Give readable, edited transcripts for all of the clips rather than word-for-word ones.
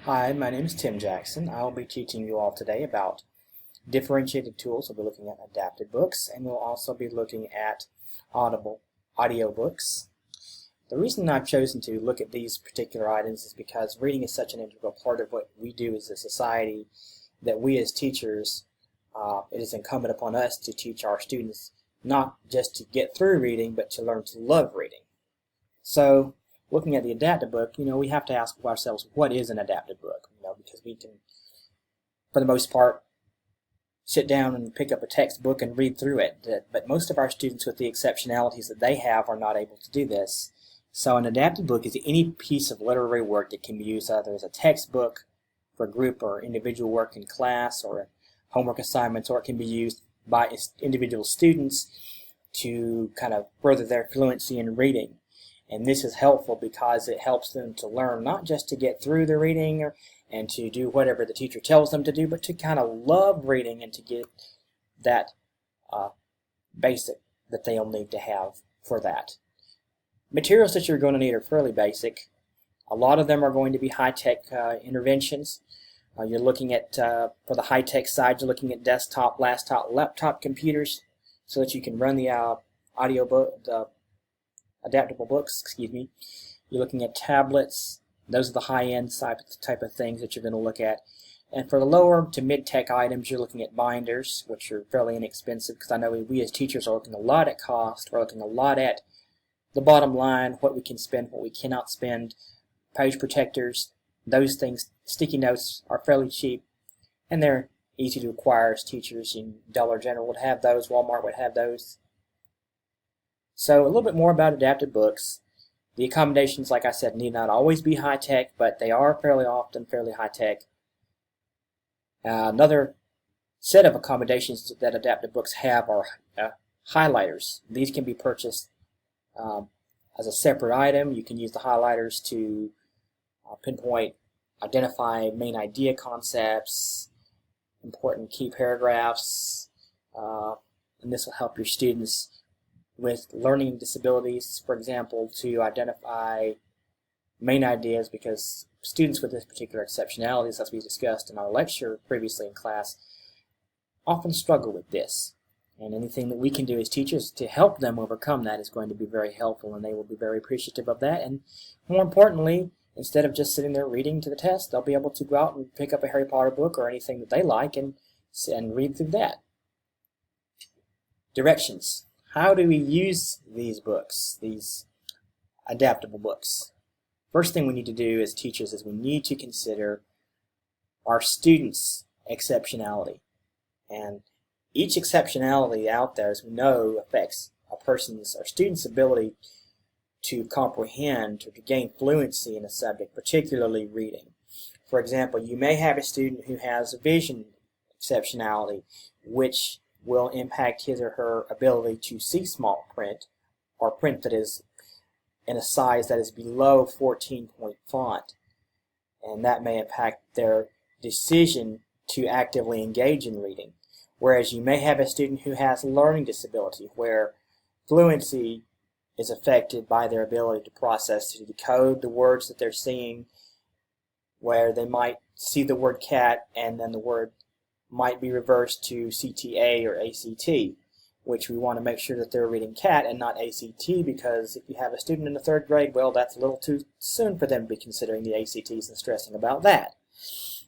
Hi, my name is Tim Jackson. I'll be teaching you all today about differentiated tools. We'll be looking at adapted books, and we'll also be looking at audible audiobooks. The reason I've chosen to look at these particular items is because reading is such an integral part of what we do as a society that we as teachers, it is incumbent upon us to teach our students not just to get through reading, but to learn to love reading. So, looking at the adapted book, we have to ask ourselves, what is an adapted book? Because we can, for the most part, sit down and pick up a textbook and read through it. But most of our students, with the exceptionalities that they have, are not able to do this. So an adapted book is any piece of literary work that can be used either as a textbook for group or individual work in class or homework assignments, or it can be used by individual students to kind of further their fluency in reading. And this is helpful because it helps them to learn not just to get through the reading and to do whatever the teacher tells them to do, but to kind of love reading and to get that basic that they'll need to have for that. Materials that you're going to need are fairly basic. A lot of them are going to be high-tech interventions. You're looking at, for the high-tech side, you're looking at desktop, laptop computers so that you can run the adaptable books, You're looking at tablets. Those are the high-end type of things that you're going to look at. And for the lower to mid-tech items, you're looking at binders, which are fairly inexpensive, because I know we as teachers are looking a lot at cost. We're looking a lot at the bottom line, what we can spend, what we cannot spend. Page protectors, those things, sticky notes are fairly cheap, and they're easy to acquire as teachers. Dollar General would have those, Walmart would have those. So a little bit more about adapted books. The accommodations, like I said, need not always be high-tech, but they are fairly often fairly high-tech. Another set of accommodations that adapted books have are highlighters. These can be purchased as a separate item. You can use the highlighters to pinpoint, identify main idea concepts, important key paragraphs, and this will help your students with learning disabilities, for example, to identify main ideas, because students with this particular exceptionalities, as we discussed in our lecture previously in class, often struggle with this. And anything that we can do as teachers to help them overcome that is going to be very helpful, and they will be very appreciative of that. And more importantly, instead of just sitting there reading to the test, they'll be able to go out and pick up a Harry Potter book or anything that they like and read through that. Directions. How do we use these books, these adaptable books? First thing we need to do as teachers is we need to consider our students' exceptionality. And each exceptionality out there, as we know, affects our student's ability to comprehend or to gain fluency in a subject, particularly reading. For example, you may have a student who has a vision exceptionality, which will impact his or her ability to see small print, or print that is in a size that is below 14-point font. And that may impact their decision to actively engage in reading. Whereas you may have a student who has a learning disability, where fluency is affected by their ability to process, to decode the words that they're seeing, where they might see the word cat and then the word might be reversed to CTA or ACT, which we want to make sure that they're reading cat and not ACT, because if you have a student in the third grade, well, that's a little too soon for them to be considering the ACTs and stressing about that.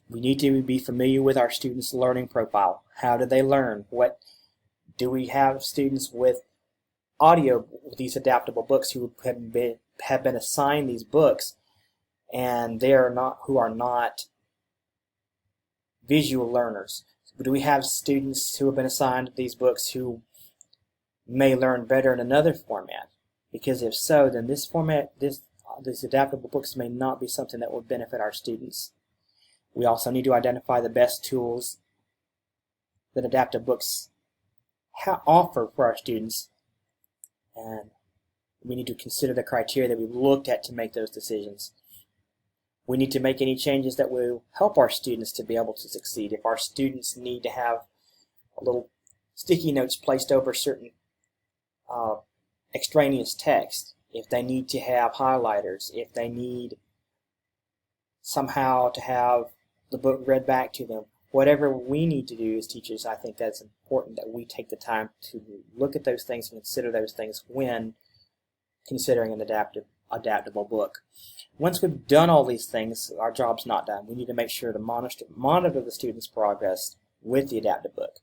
We need to be familiar with our students' learning profile. How do they learn? What do we have students with these adaptable books who have been assigned these books, and who are not visual learners? Do we have students who have been assigned these books who may learn better in another format? Because if so, then this format, these adaptable books may not be something that will benefit our students. We also need to identify the best tools that adaptive books offer for our students, and we need to consider the criteria that we've looked at to make those decisions. We need to make any changes that will help our students to be able to succeed. If our students need to have a little sticky notes placed over certain extraneous text, if they need to have highlighters, if they need somehow to have the book read back to them. Whatever we need to do as teachers, I think that's important that we take the time to look at those things and consider those things when considering an adaptable book. Once we've done all these things, our job's not done. We need to make sure to monitor the student's progress with the adaptive book.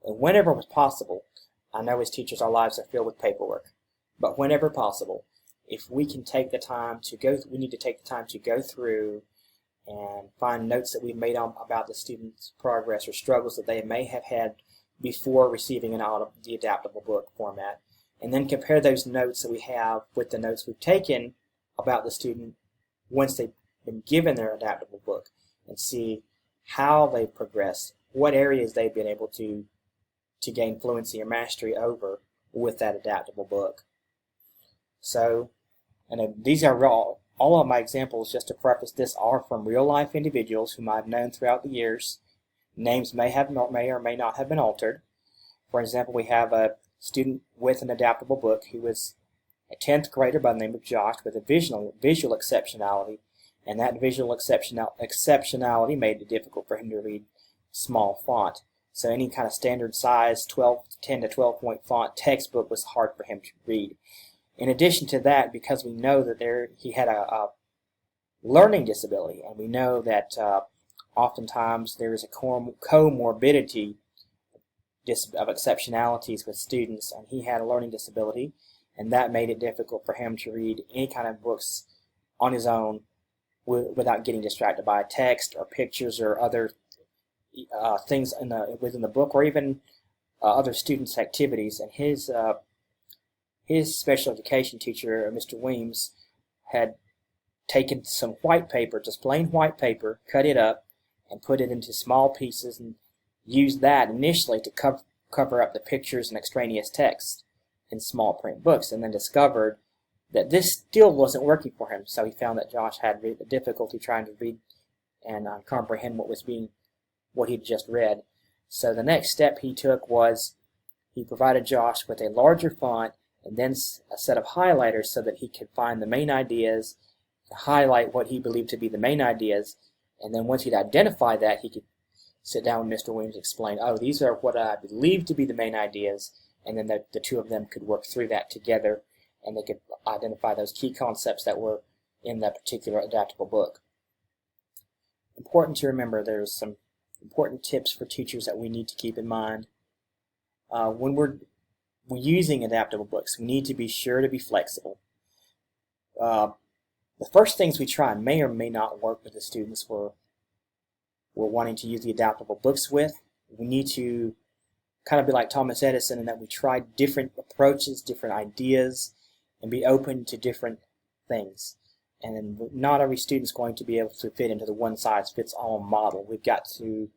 And whenever possible, I know as teachers our lives are filled with paperwork, but whenever possible, if we can take the time to go, we need to take the time to go through and find notes that we've made about the student's progress or struggles that they may have had before receiving the adaptable book format, and then compare those notes that we have with the notes we've taken about the student once they've been given their adaptable book, and see how they've progressed, what areas they've been able to gain fluency or mastery over with that adaptable book. So, and these are all of my examples, just to preface this, are from real life individuals whom I've known throughout the years. Names may or may not have been altered. For example, we have a student with an adaptable book who was a 10th grader by the name of Josh with a visual exceptionality, and that visual exceptionality made it difficult for him to read small font. So any kind of standard size 10 to 12 point font textbook was hard for him to read. In addition to that, because we know that he had a learning disability, and we know that oftentimes there is a comorbidity of exceptionalities with students, and he had a learning disability, and that made it difficult for him to read any kind of books on his own without getting distracted by text or pictures or other things within the book, or even other students' activities. And his special education teacher, Mr. Weems, had taken some white paper, just plain white paper, cut it up, and put it into small pieces, and used that initially to cover up the pictures and extraneous text in small print books, and then discovered that this still wasn't working for him. So he found that Josh had difficulty trying to read and comprehend what he'd just read. So the next step he took was he provided Josh with a larger font and then a set of highlighters so that he could find the main ideas, highlight what he believed to be the main ideas, and then once he'd identified that, he could sit down with Mr. Williams and explain, oh, these are what I believe to be the main ideas, and then the two of them could work through that together, and they could identify those key concepts that were in that particular adaptable book. Important to remember, there's some important tips for teachers that we need to keep in mind. When we're using adaptable books, we need to be sure to be flexible. The first things we try may or may not work with the students we're wanting to use the adaptable books with. We need to kind of be like Thomas Edison in that we try different approaches, different ideas, and be open to different things. And not every student's going to be able to fit into the one-size-fits-all model. We've got to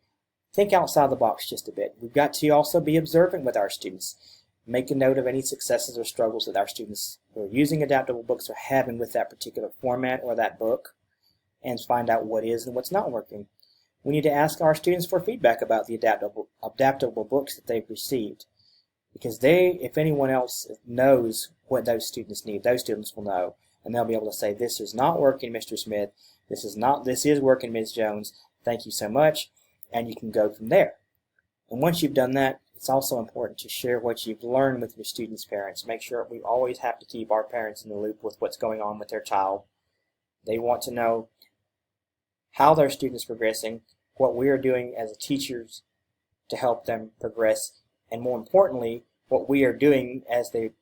think outside the box just a bit. We've got to also be observant with our students. Make a note of any successes or struggles that our students who are using adaptable books are having with that particular format or that book, and find out what is and what's not working. We need to ask our students for feedback about the adaptable books that they've received, because they, if anyone else knows what those students need, those students will know, and they'll be able to say, this is not working, Mr. Smith, this is working, Ms. Jones, thank you so much, and you can go from there. And once you've done that, it's also important to share what you've learned with your students' parents. Make sure we always have to keep our parents in the loop with what's going on with their child. They want to know how their students are progressing, what we are doing as teachers to help them progress, and more importantly, what we are doing as the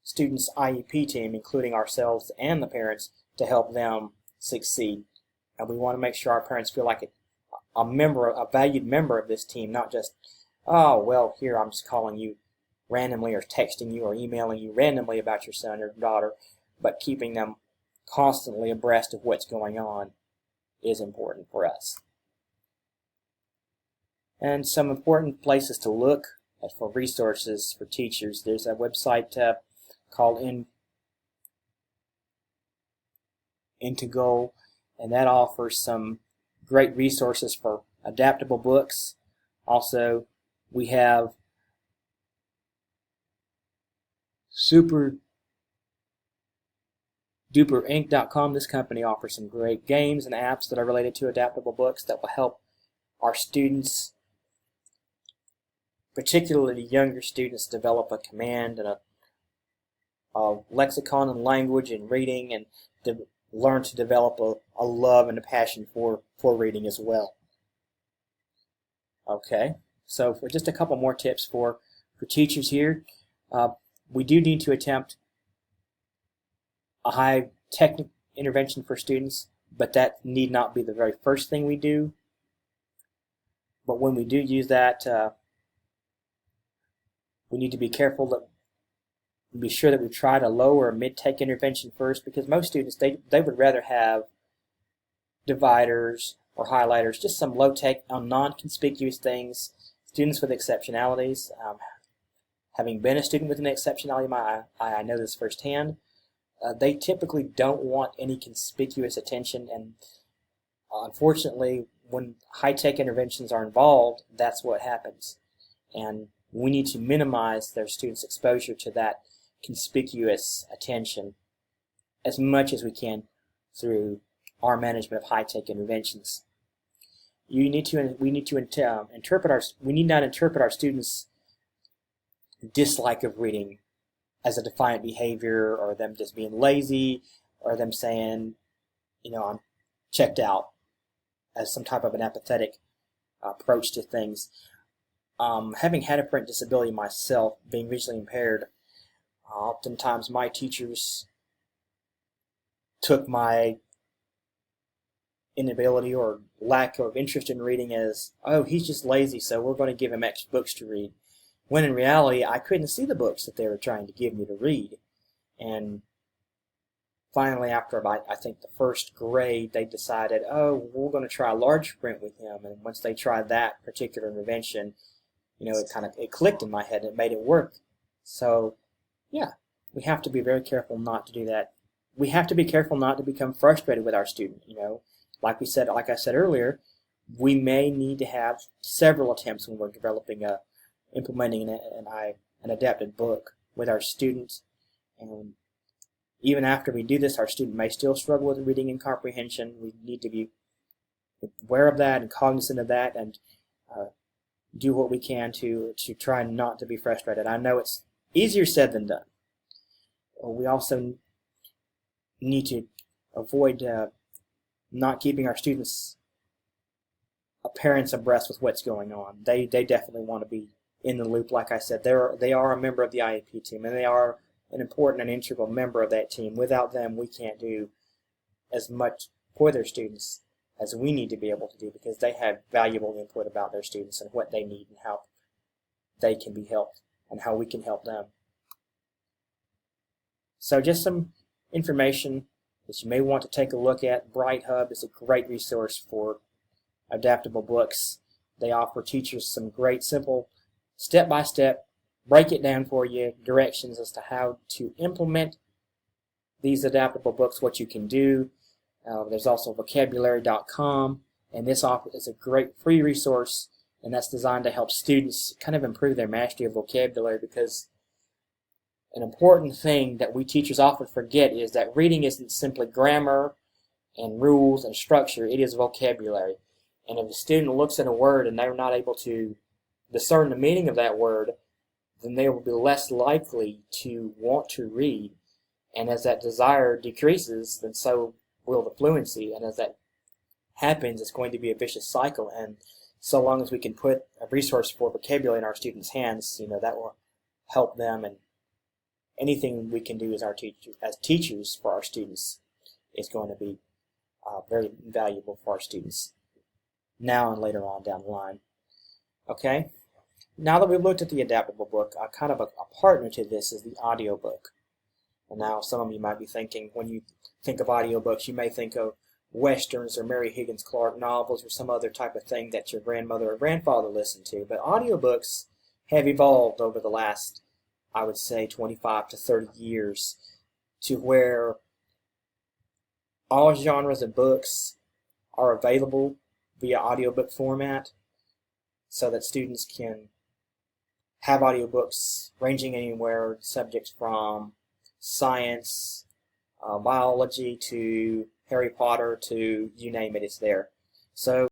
students' IEP team, including ourselves and the parents, to help them succeed. And we want to make sure our parents feel like a valued member of this team, not just, oh, well, here I'm just calling you randomly or texting you or emailing you randomly about your son or daughter, but keeping them constantly abreast of what's going on is important for us. And some important places to look for resources for teachers. There's a website called Intego, and that offers some great resources for adaptable books. Also, we have DuperInc.com. This company offers some great games and apps that are related to adaptable books that will help our students, particularly younger students, develop a command and a lexicon and language and reading, and learn to develop a love and a passion for reading as well. Okay, so for just a couple more tips for teachers here, we do need to attempt a high-tech intervention for students, but that need not be the very first thing we do. But when we do use that, we need to be careful that be sure that we try to lower or mid-tech intervention first, because most students, they would rather have dividers or highlighters, just some low-tech, non-conspicuous things. Students with exceptionalities, having been a student with an exceptionality, I know this firsthand, they typically don't want any conspicuous attention, and unfortunately, when high-tech interventions are involved, that's what happens. And we need to minimize their students' exposure to that conspicuous attention as much as we can through our management of high-tech interventions. We need not interpret our students' dislike of reading as a defiant behavior, or them just being lazy, or them saying, I'm checked out, as some type of an apathetic approach to things. Having had a print disability myself, being visually impaired, oftentimes my teachers took my inability or lack of interest in reading as, oh, he's just lazy, so we're going to give him extra books to read. When in reality, I couldn't see the books that they were trying to give me to read. And finally, after about, I think, the first grade, they decided, oh, we're going to try a large print with him. And once they tried that particular intervention, it clicked in my head and it made it work. So, yeah, we have to be very careful not to do that. We have to be careful not to become frustrated with our student. Like I said earlier, we may need to have several attempts when we're implementing an adapted book with our students. And even after we do this, our student may still struggle with reading and comprehension. We need to be aware of that and cognizant of that, and do what we can to try not to be frustrated. I know it's easier said than done. We also need to avoid not keeping our students, parents, abreast with what's going on. They definitely want to be in the loop. Like I said, they are a member of the IEP team, and they are an important and integral member of that team. Without them, we can't do as much for their students as we need to be able to do, because they have valuable input about their students and what they need and how they can be helped and how we can help them. So just some information that you may want to take a look at. BrightHub is a great resource for adaptable books. They offer teachers some great, simple, step-by-step, break it down for you, directions as to how to implement these adaptable books, what you can do. There's also vocabulary.com, and this is a great free resource, and that's designed to help students kind of improve their mastery of vocabulary, because an important thing that we teachers often forget is that reading isn't simply grammar and rules and structure, it is vocabulary. And if a student looks at a word and they're not able to discern the meaning of that word, then they will be less likely to want to read. And as that desire decreases, then so will the fluency. And as that happens, it's going to be a vicious cycle. And so long as we can put a resource for vocabulary in our students' hands, that will help them. And anything we can do as teachers for our students is going to be very valuable for our students now and later on down the line. Okay, now that we've looked at the adaptable book, kind of a partner to this is the audiobook. And now some of you might be thinking, when you think of audiobooks, you may think of westerns or Mary Higgins Clark novels or some other type of thing that your grandmother or grandfather listened to. But audiobooks have evolved over the last, I would say, 25 to 30 years to where all genres of books are available via audiobook format, so that students can have audiobooks ranging anywhere, subjects from science, biology to Harry Potter to you name it, it's there. So